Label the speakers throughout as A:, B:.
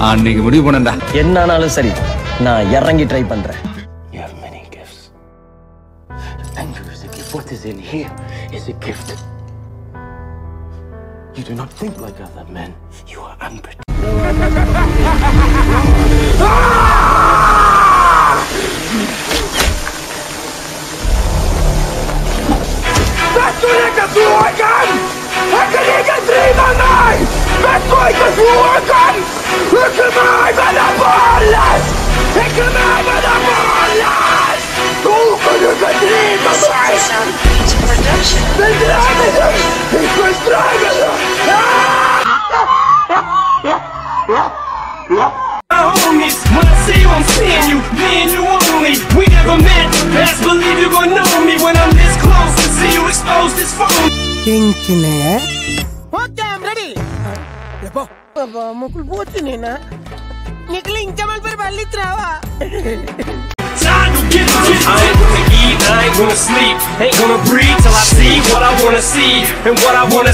A: அன்னைக்கு முடிவு பண்ணடா.
B: என்னானாலும் சரி, நான் இறங்கி ட்ரை பண்றேன்.
C: You have many gifts. And what is in here is a gift. You do not think like other men. You are unpredictable.
D: Vet du ikke frågan? Jeg kan ikke drive meg! Vet du ikke frågan? Ikke meg med det balles! Ikke meg med det balles! Nå kan du ikke drive meg! Men drever du! Ikke strever du!
E: Homies, when I see you, I'm seeing you, me and you only. We never met, best believe you gon' know me when I'm this close to see you expose this phone.
F: Okay, I'm ready. Baba, mukul botini na. Nikling Jamal per balli trava.
E: Time to get it. I ain't gonna eat, I ain't gonna sleep, ain't gonna breathe till I see what I wanna see and what I wanna.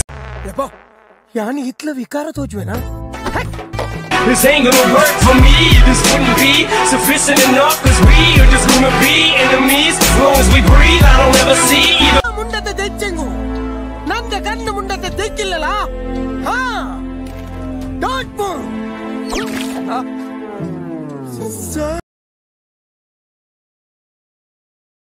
F: Baba, yani itla vikara tojvena.
E: This ain't gonna work for me, this wouldn't be sufficient enough. Cause we are just gonna be enemies. As long as we breathe, I don't ever see either.
F: Mundate dechengu. Nanda kannu mundate dechillala. Ha! Don't move! Sir!